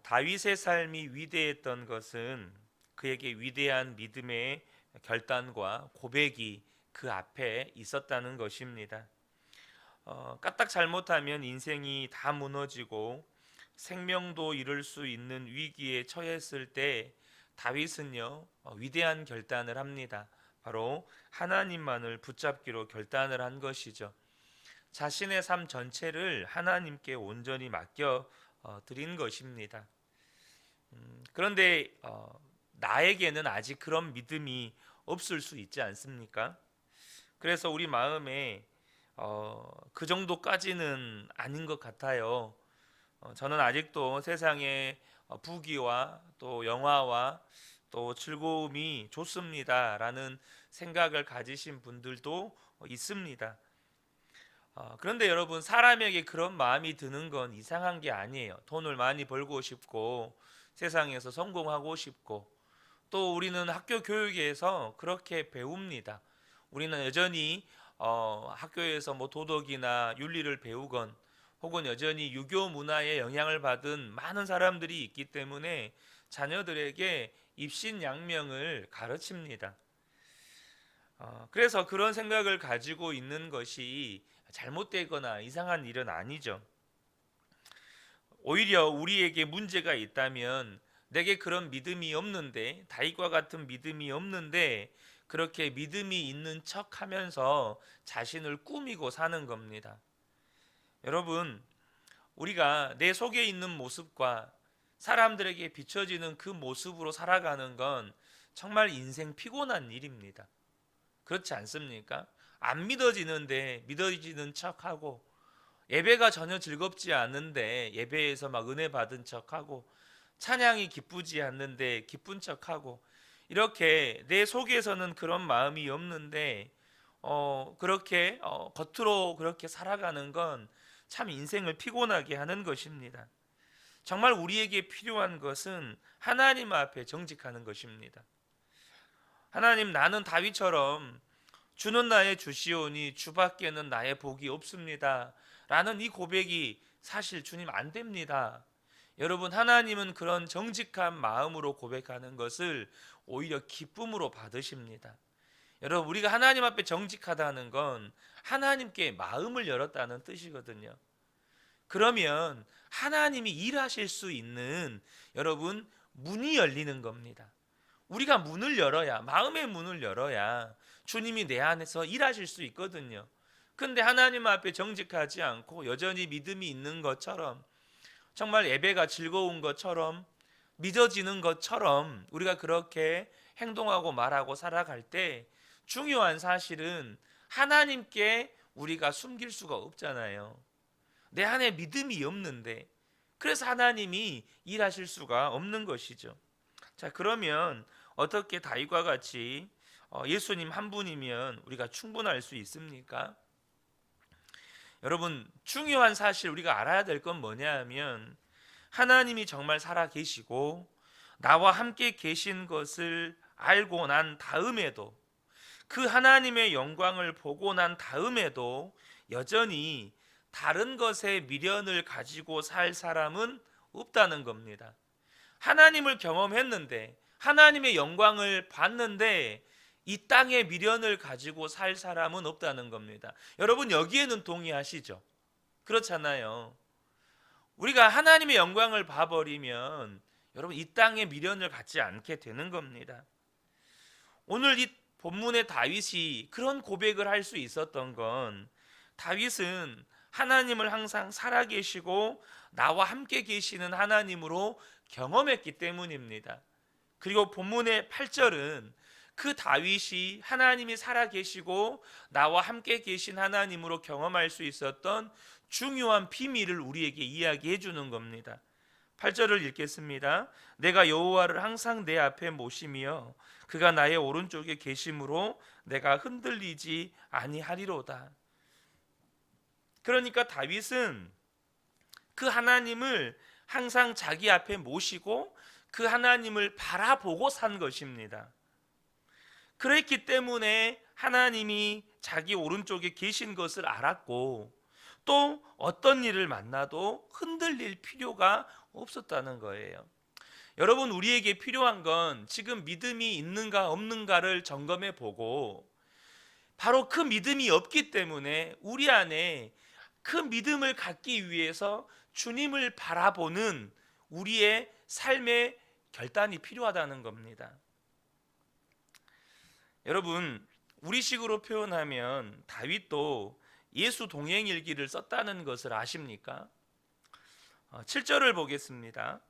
다윗의 삶이 위대했던 것은 그에게 위대한 믿음의 결단과 고백이 그 앞에 있었다는 것입니다. 까딱 잘못하면 인생이 다 무너지고 생명도 잃을 수 있는 위기에 처했을 때 다윗은요 위대한 결단을 합니다. 바로 하나님만을 붙잡기로 결단을 한 것이죠. 자신의 삶 전체를 하나님께 온전히 맡겨 드린 것입니다. 그런데 나에게는 아직 그런 믿음이 없을 수 있지 않습니까? 그래서 우리 마음에 그 정도까지는 아닌 것 같아요. 저는 아직도 세상의 부귀와 또 영화와 또 즐거움이 좋습니다라는 생각을 가지신 분들도 있습니다. 그런데 여러분, 사람에게 그런 마음이 드는 건 이상한 게 아니에요. 돈을 많이 벌고 싶고 세상에서 성공하고 싶고, 또 우리는 학교 교육에서 그렇게 배웁니다. 우리는 여전히 학교에서 뭐 도덕이나 윤리를 배우건 혹은 여전히 유교 문화에 영향을 받은 많은 사람들이 있기 때문에 자녀들에게 입신양명을 가르칩니다. 그래서 그런 생각을 가지고 있는 것이 잘못되거나 이상한 일은 아니죠. 오히려 우리에게 문제가 있다면, 내게 그런 믿음이 없는데, 다윗과 같은 믿음이 없는데 그렇게 믿음이 있는 척하면서 자신을 꾸미고 사는 겁니다. 여러분, 우리가 내 속에 있는 모습과 사람들에게 비춰지는 그 모습으로 살아가는 건 정말 인생 피곤한 일입니다. 그렇지 않습니까? 안 믿어지는데 믿어지는 척하고, 예배가 전혀 즐겁지 않은데 예배에서 막 은혜 받은 척하고, 찬양이 기쁘지 않는데 기쁜 척하고, 이렇게 내 속에서는 그런 마음이 없는데 그렇게 겉으로 그렇게 살아가는 건 참 인생을 피곤하게 하는 것입니다. 정말 우리에게 필요한 것은 하나님 앞에 정직하는 것입니다. 하나님, 나는 다윗처럼 주는 나의 주시오니 주밖에는 나의 복이 없습니다 라는 이 고백이 사실 주님 안 됩니다. 여러분, 하나님은 그런 정직한 마음으로 고백하는 것을 오히려 기쁨으로 받으십니다. 여러분, 우리가 하나님 앞에 정직하다는 건 하나님께 마음을 열었다는 뜻이거든요. 그러면 하나님이 일하실 수 있는, 여러분, 문이 열리는 겁니다. 우리가 문을 열어야, 마음의 문을 열어야 주님이 내 안에서 일하실 수 있거든요. 근데 하나님 앞에 정직하지 않고 여전히 믿음이 있는 것처럼, 정말 예배가 즐거운 것처럼, 믿어지는 것처럼 우리가 그렇게 행동하고 말하고 살아갈 때, 중요한 사실은 하나님께 우리가 숨길 수가 없잖아요. 내 안에 믿음이 없는데, 그래서 하나님이 일하실 수가 없는 것이죠. 자, 그러면 어떻게 다윗과 같이 예수님 한 분이면 우리가 충분할 수 있습니까? 여러분, 중요한 사실 우리가 알아야 될 건 뭐냐 하면, 하나님이 정말 살아 계시고 나와 함께 계신 것을 알고 난 다음에도, 그 하나님의 영광을 보고 난 다음에도 여전히 다른 것에 미련을 가지고 살 사람은 없다는 겁니다. 하나님을 경험했는데, 하나님의 영광을 봤는데 이 땅에 미련을 가지고 살 사람은 없다는 겁니다. 여러분, 여기에는 동의하시죠? 그렇잖아요. 우리가 하나님의 영광을 봐버리면 여러분, 이 땅에 미련을 갖지 않게 되는 겁니다. 오늘 이 본문의 다윗이 그런 고백을 할 수 있었던 건, 다윗은 하나님을 항상 살아계시고 나와 함께 계시는 하나님으로 경험했기 때문입니다. 그리고 본문의 8절은 그 다윗이 하나님이 살아계시고 나와 함께 계신 하나님으로 경험할 수 있었던 중요한 비밀을 우리에게 이야기해 주는 겁니다. 8절을 읽겠습니다. 내가 여호와를 항상 내 앞에 모시며 그가 나의 오른쪽에 계심으로 내가 흔들리지 아니하리로다. 그러니까 다윗은 그 하나님을 항상 자기 앞에 모시고 그 하나님을 바라보고 산 것입니다. 그랬기 때문에 하나님이 자기 오른쪽에 계신 것을 알았고, 또 어떤 일을 만나도 흔들릴 필요가 없었다는 거예요. 여러분, 우리에게 필요한 건 지금 믿음이 있는가 없는가를 점검해 보고, 바로 그 믿음이 없기 때문에 우리 안에 그 믿음을 갖기 위해서 주님을 바라보는 우리의 삶의 결단이 필요하다는 겁니다. 여러분, 우리식으로 표현하면 다윗도 예수 동행일기를 썼다는 것을 아십니까? 7절을 보겠습니다.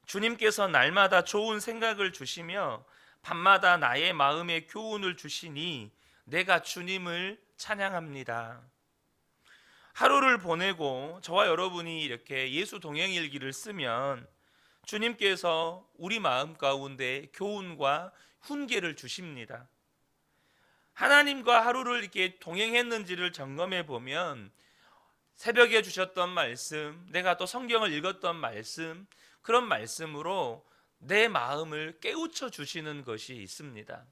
주님께서 날마다 좋은 생각을 주시며 밤마다 나의 마음에 교훈을 주시니 내가 주님을 찬양합니다. 하루를 보내고 저와 여러분이 이렇게 예수 동행일기를 쓰면 주님께서 우리 마음 가운데 교훈과 훈계를 주십니다. 하나님과 하루를 이렇게 동행했는지를 점검해 보면 새벽에 주셨던 말씀, 내가 또 성경을 읽었던 말씀, 그런 말씀으로 내 마음을 깨우쳐 주시는 것이 있습니다.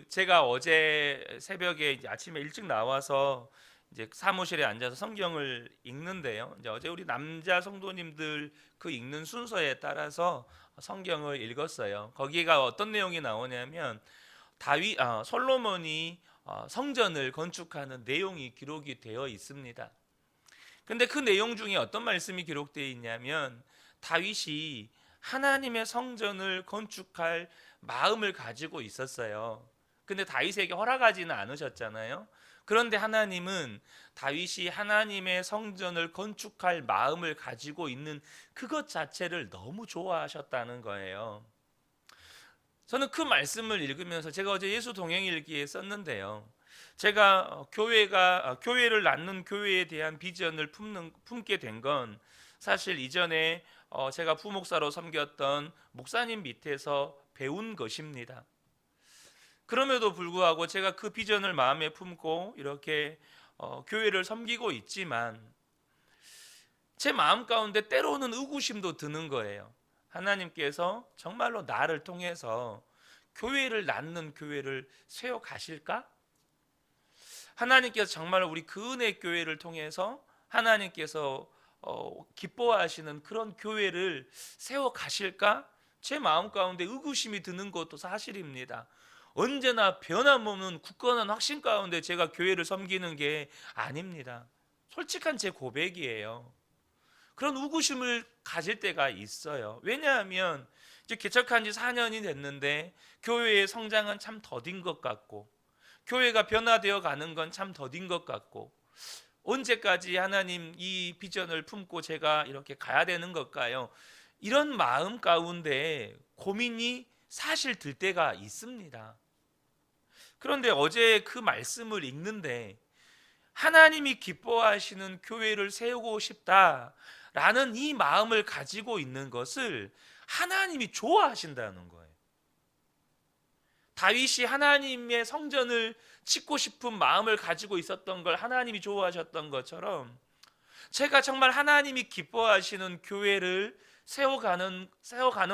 제가 어제 새벽에 이제 아침에 일찍 나와서 이제 사무실에 앉아서 성경을 읽는데요. 이제 어제 우리 남자 성도님들 그 읽는 순서에 따라서 성경을 읽었어요. 거기가 어떤 내용이 나오냐면 솔로몬이 성전을 건축하는 내용이 기록이 되어 있습니다. 근데 그 내용 중에 어떤 말씀이 기록되어 있냐면 다윗이 하나님의 성전을 건축할 마음을 가지고 있었어요. 근데 다윗에게 허락하지는 않으셨잖아요. 그런데 하나님은 다윗이 하나님의 성전을 건축할 마음을 가지고 있는 그것 자체를 너무 좋아하셨다는 거예요. 저는 그 말씀을 읽으면서 제가 어제 예수 동행일기에 썼는데요. 제가 교회를 낳는 교회에 대한 비전을 품게 된 건 사실 이전에 제가 부목사로 섬겼던 목사님 밑에서 배운 것입니다. 그럼에도 불구하고 제가 그 비전을 마음에 품고 이렇게 교회를 섬기고 있지만 제 마음 가운데 때로는 의구심도 드는 거예요. 하나님께서 정말로 나를 통해서 교회를 낳는 교회를 세워 가실까? 하나님께서 정말로 우리 그 은혜 교회를 통해서 하나님께서 기뻐하시는 그런 교회를 세워 가실까? 제 마음 가운데 의구심이 드는 것도 사실입니다. 언제나 변함없는 굳건한 확신 가운데 제가 교회를 섬기는 게 아닙니다. 솔직한 제 고백이에요. 그런 의구심을 가질 때가 있어요. 왜냐하면 이제 개척한 지 4년이 됐는데 교회의 성장은 참 더딘 것 같고, 교회가 변화되어 가는 건 참 더딘 것 같고, 언제까지 하나님 이 비전을 품고 제가 이렇게 가야 되는 걸까요? 이런 마음 가운데 고민이 사실 들 때가 있습니다. 그런데 어제 그 말씀을 읽는데 하나님이 기뻐하시는 교회를 세우고 싶다라는 이 마음을 가지고 있는 것을 하나님이 좋아하신다는 거예요. 다윗이 하나님의 성전을 짓고 싶은 마음을 가지고 있었던 걸 하나님이 좋아하셨던 것처럼 제가 정말 하나님이 기뻐하시는 교회를 세워가는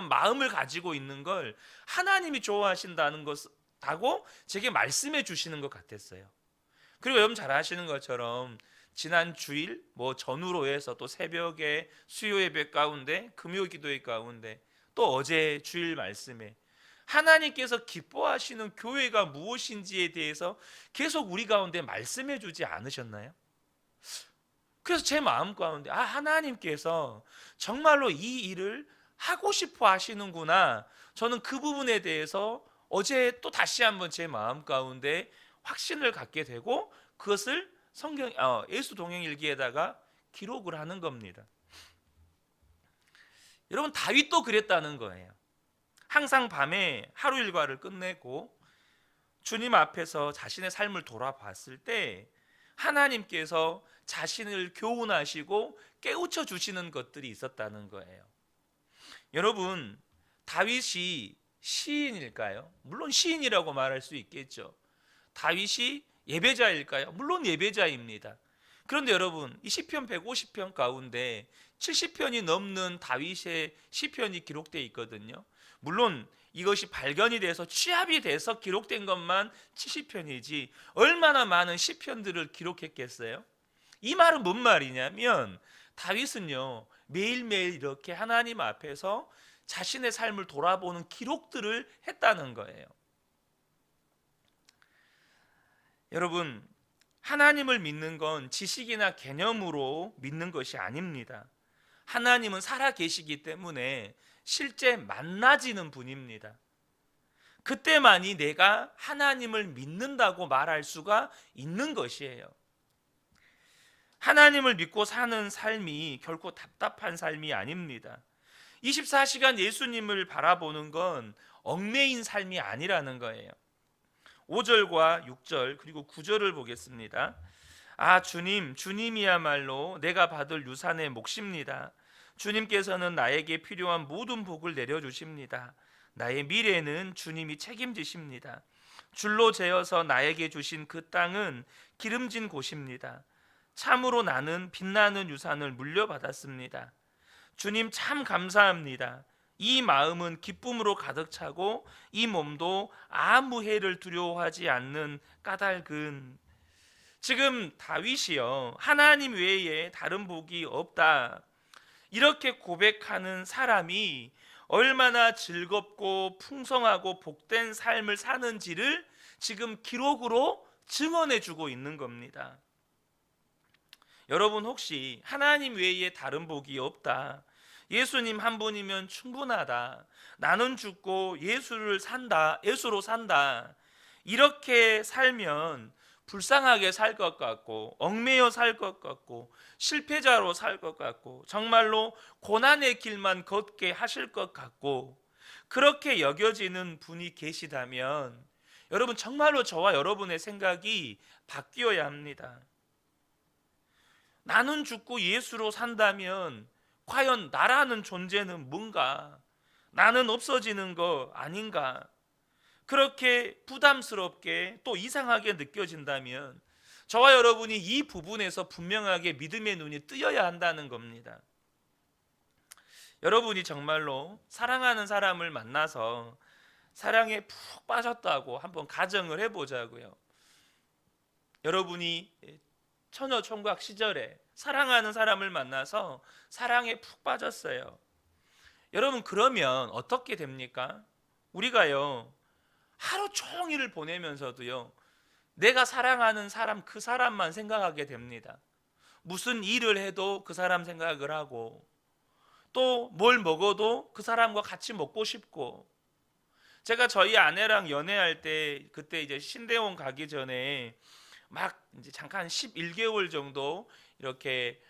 마음을 가지고 있는 걸 하나님이 좋아하신다는 것하고 제게 말씀해 주시는 것 같았어요. 그리고 여러분 잘 아시는 것처럼 지난 주일 전후로해서 또 새벽에 수요 예배 가운데 금요 기도회 가운데 또 어제 주일 말씀에 하나님께서 기뻐하시는 교회가 무엇인지에 대해서 계속 우리 가운데 말씀해 주지 않으셨나요? 그래서 제 마음 가운데 하나님께서 정말로 이 일을 하고 싶어 하시는구나. 저는 그 부분에 대해서 어제 또 다시 한번 제 마음 가운데 확신을 갖게 되고 그것을 예수 동행일기에다가 기록을 하는 겁니다. 여러분, 다윗도 그랬다는 거예요. 항상 밤에 하루 일과를 끝내고 주님 앞에서 자신의 삶을 돌아봤을 때 하나님께서 자신을 교훈하시고 깨우쳐 주시는 것들이 있었다는 거예요. 여러분, 다윗이 시인일까요? 물론 시인이라고 말할 수 있겠죠. 다윗이 예배자일까요? 물론 예배자입니다. 그런데 여러분, 이 시편 150편 가운데 70편이 넘는 다윗의 시편이 기록되어 있거든요. 물론 이것이 발견이 돼서 취합이 돼서 기록된 것만 70편이지 얼마나 많은 시편들을 기록했겠어요? 이 말은 뭔 말이냐면 다윗은요 매일매일 이렇게 하나님 앞에서 자신의 삶을 돌아보는 기록들을 했다는 거예요. 여러분, 하나님을 믿는 건 지식이나 개념으로 믿는 것이 아닙니다. 하나님은 살아 계시기 때문에 실제 만나지는 분입니다. 그때만이 내가 하나님을 믿는다고 말할 수가 있는 것이에요. 하나님을 믿고 사는 삶이 결코 답답한 삶이 아닙니다. 24시간 예수님을 바라보는 건 얽매인 삶이 아니라는 거예요. 5절과 6절 그리고 9절을 보겠습니다. 아 주님, 주님이야말로 내가 받을 유산의 몫입니다. 주님께서는 나에게 필요한 모든 복을 내려주십니다. 나의 미래는 주님이 책임지십니다. 줄로 재어서 나에게 주신 그 땅은 기름진 곳입니다. 참으로 나는 빛나는 유산을 물려받았습니다. 주님 참 감사합니다. 이 마음은 기쁨으로 가득 차고 이 몸도 아무 해를 두려워하지 않는 까닭은 지금 다윗이요 하나님 외에 다른 복이 없다 이렇게 고백하는 사람이 얼마나 즐겁고 풍성하고 복된 삶을 사는지를 지금 기록으로 증언해 주고 있는 겁니다. 여러분 혹시 하나님 외에 다른 복이 없다, 예수님 한 분이면 충분하다, 나는 죽고 예수로 산다 이렇게 살면 불쌍하게 살 것 같고 얽매여 살 것 같고 실패자로 살 것 같고 정말로 고난의 길만 걷게 하실 것 같고 그렇게 여겨지는 분이 계시다면 여러분 정말로 저와 여러분의 생각이 바뀌어야 합니다. 나는 죽고 예수로 산다면 과연 나라는 존재는 뭔가? 나는 없어지는 거 아닌가? 그렇게 부담스럽게 또 이상하게 느껴진다면 저와 여러분이 이 부분에서 분명하게 믿음의 눈이 뜨여야 한다는 겁니다. 여러분이 정말로 사랑하는 사람을 만나서 사랑에 푹 빠졌다고 한번 가정을 해보자고요. 여러분이 처녀 총각 시절에 사랑하는 사람을 만나서 사랑에 푹 빠졌어요. 여러분 그러면 어떻게 됩니까? 우리가요 하루 종일을 보내면서도요 내가 사랑하는 사람 그 사람만 생각하게 됩니다. 무슨 일을 해도 그 사람 생각을 하고 또 뭘 먹어도 그 사람과 같이 먹고 싶고 제가 저희 아내랑 연애할 때 그때 이제 신대원 가기 전에 막 이제 잠깐 11개월 정도 이렇게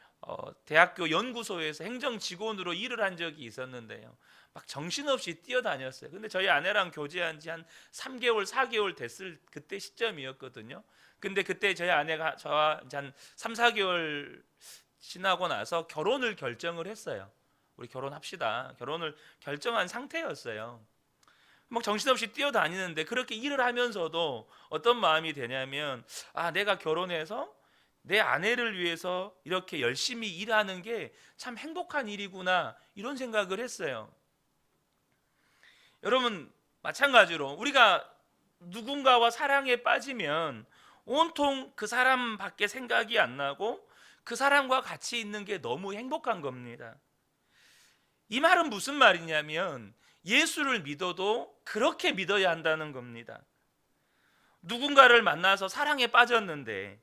대학교 연구소에서 행정 직원으로 일을 한 적이 있었는데요. 막 정신없이 뛰어다녔어요. 근데 저희 아내랑 교제한 지 한 3개월, 4개월 됐을 그때 시점이었거든요. 근데 그때 저희 아내가 저와 한 3, 4개월 지나고 나서 결혼을 결정을 했어요. 우리 결혼합시다. 결혼을 결정한 상태였어요. 막 정신없이 뛰어다니는데 그렇게 일을 하면서도 어떤 마음이 되냐면 아 내가 결혼해서 내 아내를 위해서 이렇게 열심히 일하는 게 참 행복한 일이구나 이런 생각을 했어요. 여러분 마찬가지로 우리가 누군가와 사랑에 빠지면 온통 그 사람밖에 생각이 안 나고 그 사람과 같이 있는 게 너무 행복한 겁니다. 이 말은 무슨 말이냐면 예수를 믿어도 그렇게 믿어야 한다는 겁니다. 누군가를 만나서 사랑에 빠졌는데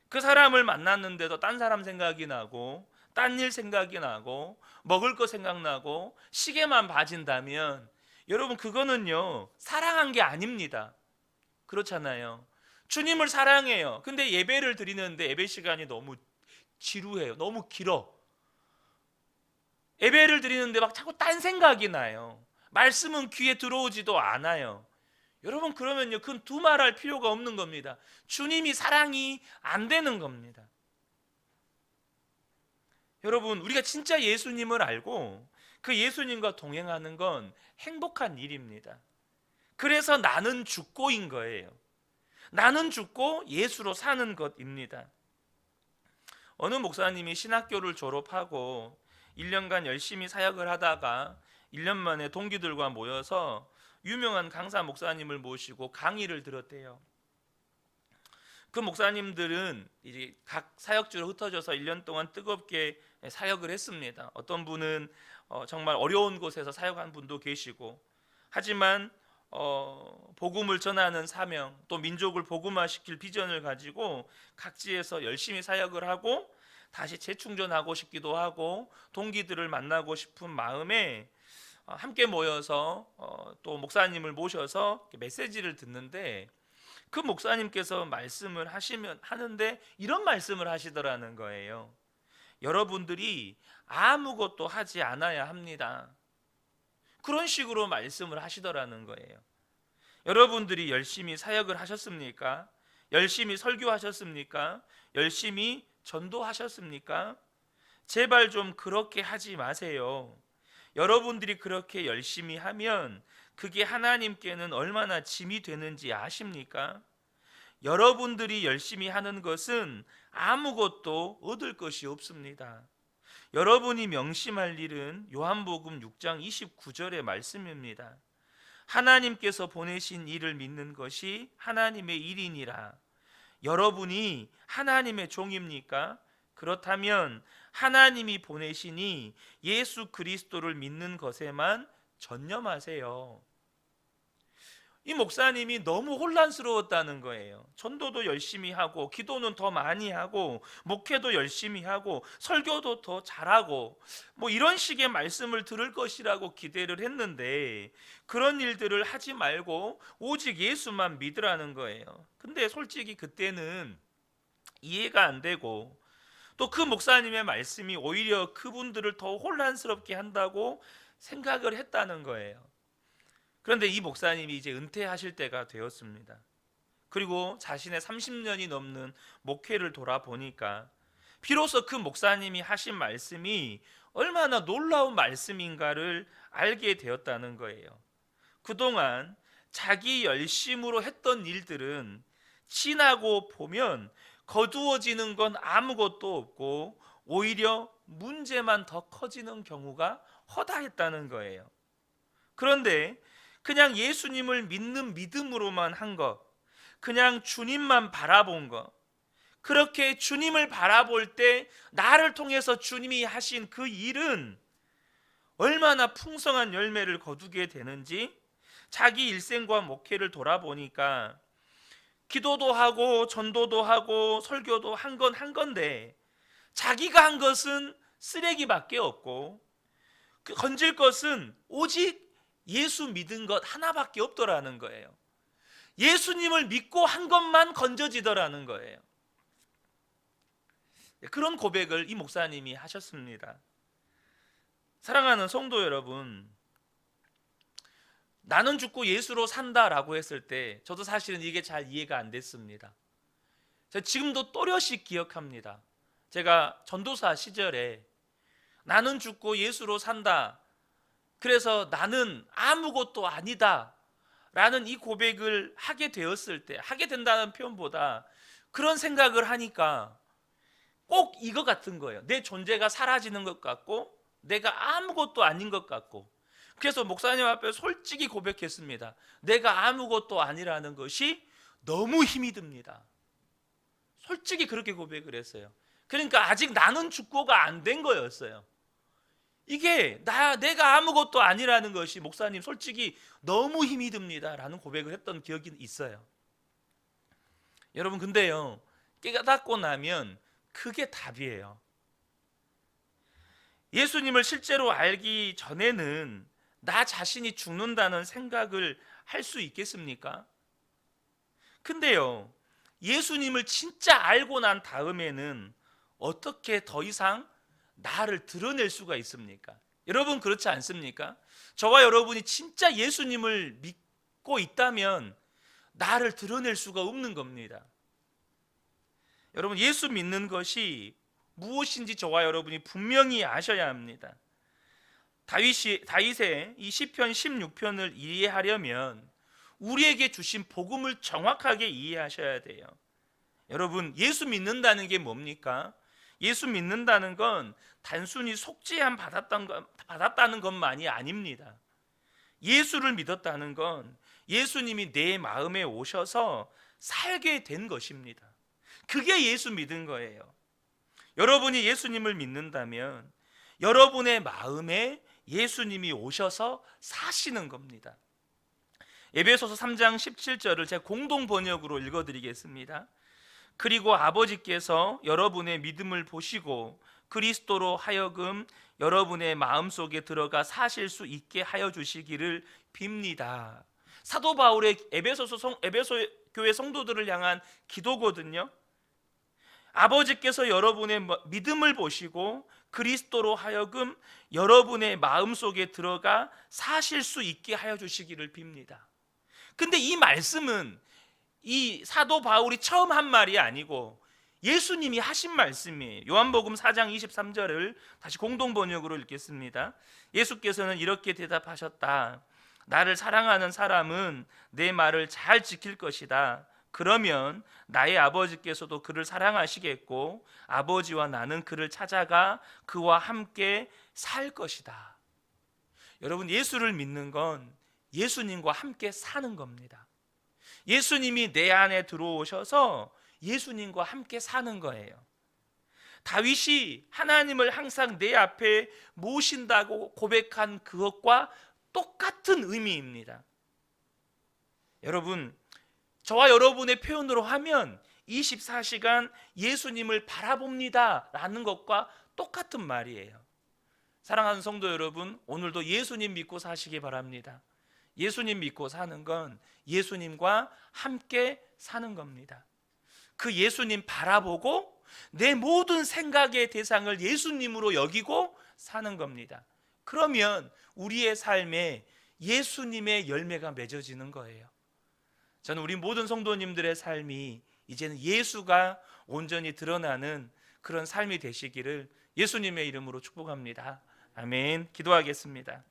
그 사람을 만났는데도 딴 사람 생각이 나고 딴 일 생각이 나고 먹을 거 생각나고 시계만 봐진다면 여러분 그거는요 사랑한 게 아닙니다. 그렇잖아요. 주님을 사랑해요. 근데 예배를 드리는데 예배 시간이 너무 지루해요. 너무 길어. 예배를 드리는데 막 자꾸 딴 생각이 나요. 말씀은 귀에 들어오지도 않아요. 여러분 그러면요 그건 두말할 필요가 없는 겁니다. 주님이 사랑이 안 되는 겁니다. 여러분 우리가 진짜 예수님을 알고 그 예수님과 동행하는 건 행복한 일입니다. 그래서 나는 죽고인 거예요. 나는 죽고 예수로 사는 것입니다. 어느 목사님이 신학교를 졸업하고 1년간 열심히 사역을 하다가 1년 만에 동기들과 모여서 유명한 강사 목사님을 모시고 강의를 들었대요. 그 목사님들은 이제 각 사역지로 흩어져서 1년 동안 뜨겁게 사역을 했습니다. 어떤 분은 정말 어려운 곳에서 사역한 분도 계시고, 하지만 복음을 전하는 사명, 또 민족을 복음화시킬 비전을 가지고 각지에서 열심히 사역을 하고 다시 재충전하고 싶기도 하고 동기들을 만나고 싶은 마음에 함께 모여서 또 목사님을 모셔서 메시지를 듣는데, 그 목사님께서 말씀을 하는데 이런 말씀을 하시더라는 거예요. 여러분들이 아무것도 하지 않아야 합니다. 그런 식으로 말씀을 하시더라는 거예요. 여러분들이 열심히 사역을 하셨습니까? 열심히 설교하셨습니까? 열심히 전도하셨습니까? 제발 좀 그렇게 하지 마세요. 여러분들이 그렇게 열심히 하면 그게 하나님께는 얼마나 짐이 되는지 아십니까? 여러분들이 열심히 하는 것은 아무것도 얻을 것이 없습니다. 여러분이 명심할 일은 요한복음 6장 29절의 말씀입니다. 하나님께서 보내신 이를 믿는 것이 하나님의 일이니라. 여러분이 하나님의 종입니까? 그렇다면 하나님이 보내시니 예수 그리스도를 믿는 것에만 전념하세요. 이 목사님이 너무 혼란스러웠다는 거예요. 전도도 열심히 하고 기도는 더 많이 하고 목회도 열심히 하고 설교도 더 잘하고 뭐 이런 식의 말씀을 들을 것이라고 기대를 했는데, 그런 일들을 하지 말고 오직 예수만 믿으라는 거예요. 근데 솔직히 그때는 이해가 안 되고, 또 그 목사님의 말씀이 오히려 그분들을 더 혼란스럽게 한다고 생각을 했다는 거예요. 그런데 이 목사님이 이제 은퇴하실 때가 되었습니다. 그리고 자신의 30년이 넘는 목회를 돌아보니까 비로소 그 목사님이 하신 말씀이 얼마나 놀라운 말씀인가를 알게 되었다는 거예요. 그동안 자기 열심으로 했던 일들은 지나고 보면 거두어지는 건 아무것도 없고 오히려 문제만 더 커지는 경우가 허다했다는 거예요. 그런데 그냥 예수님을 믿는 믿음으로만 한 것, 그냥 주님만 바라본 것, 그렇게 주님을 바라볼 때 나를 통해서 주님이 하신 그 일은 얼마나 풍성한 열매를 거두게 되는지 자기 일생과 목회를 돌아보니까 기도도 하고 전도도 하고 설교도 한 건데 자기가 한 것은 쓰레기밖에 없고 건질 것은 오직 예수 믿은 것 하나밖에 없더라는 거예요. 예수님을 믿고 한 것만 건져지더라는 거예요. 그런 고백을 이 목사님이 하셨습니다. 사랑하는 성도 여러분, 나는 죽고 예수로 산다라고 했을 때 저도 사실은 이게 잘 이해가 안 됐습니다. 제가 지금도 또렷이 기억합니다. 제가 전도사 시절에 나는 죽고 예수로 산다, 그래서 나는 아무것도 아니다 라는 이 고백을 하게 되었을 때, 하게 된다는 표현보다 그런 생각을 하니까 꼭 이거 같은 거예요. 내 존재가 사라지는 것 같고 내가 아무것도 아닌 것 같고, 그래서 목사님 앞에 솔직히 고백했습니다. 내가 아무것도 아니라는 것이 너무 힘이 듭니다. 솔직히 그렇게 고백을 했어요. 그러니까 아직 나는 죽고가 안 된 거였어요. 이게 내가 아무것도 아니라는 것이 목사님 솔직히 너무 힘이 듭니다 라는 고백을 했던 기억이 있어요. 여러분, 근데요, 깨닫고 나면 그게 답이에요. 예수님을 실제로 알기 전에는 나 자신이 죽는다는 생각을 할 수 있겠습니까? 근데요, 예수님을 진짜 알고 난 다음에는 어떻게 더 이상 나를 드러낼 수가 있습니까? 여러분, 그렇지 않습니까? 저와 여러분이 진짜 예수님을 믿고 있다면 나를 드러낼 수가 없는 겁니다. 여러분, 예수 믿는 것이 무엇인지 저와 여러분이 분명히 아셔야 합니다. 다윗의 이 시편 16편을 이해하려면 우리에게 주신 복음을 정확하게 이해하셔야 돼요. 여러분, 예수 믿는다는 게 뭡니까? 예수 믿는다는 건 단순히 속죄함 받았다는 것만이 아닙니다. 예수를 믿었다는 건 예수님이 내 마음에 오셔서 살게 된 것입니다. 그게 예수 믿은 거예요. 여러분이 예수님을 믿는다면 여러분의 마음에 예수님이 오셔서 사시는 겁니다. 에베소서 3장 17절을 제가 공동 번역으로 읽어드리겠습니다. 그리고 아버지께서 여러분의 믿음을 보시고 그리스도로 하여금 여러분의 마음속에 들어가 사실 수 있게 하여 주시기를 빕니다. 사도 바울의 에베소 교회 성도들을 향한 기도거든요. 아버지께서 여러분의 믿음을 보시고 그리스도로 하여금 여러분의 마음속에 들어가 사실 수 있게 하여 주시기를 빕니다. 근데 이 말씀은 이 사도 바울이 처음 한 말이 아니고 예수님이 하신 말씀이에요. 요한복음 4장 23절을 다시 공동 번역으로 읽겠습니다. 예수께서는 이렇게 대답하셨다. 나를 사랑하는 사람은 내 말을 잘 지킬 것이다. 그러면 나의 아버지께서도 그를 사랑하시겠고 아버지와 나는 그를 찾아가 그와 함께 살 것이다. 여러분, 예수를 믿는 건 예수님과 함께 사는 겁니다. 예수님이 내 안에 들어오셔서 예수님과 함께 사는 거예요. 다윗이 하나님을 항상 내 앞에 모신다고 고백한 그것과 똑같은 의미입니다. 여러분, 저와 여러분의 표현으로 하면 24시간 예수님을 바라봅니다 라는 것과 똑같은 말이에요. 사랑하는 성도 여러분, 오늘도 예수님 믿고 사시기 바랍니다. 예수님 믿고 사는 건 예수님과 함께 사는 겁니다. 그 예수님 바라보고 내 모든 생각의 대상을 예수님으로 여기고 사는 겁니다. 그러면 우리의 삶에 예수님의 열매가 맺어지는 거예요. 저는 우리 모든 성도님들의 삶이 이제는 예수가 온전히 드러나는 그런 삶이 되시기를 예수님의 이름으로 축복합니다. 아멘. 기도하겠습니다.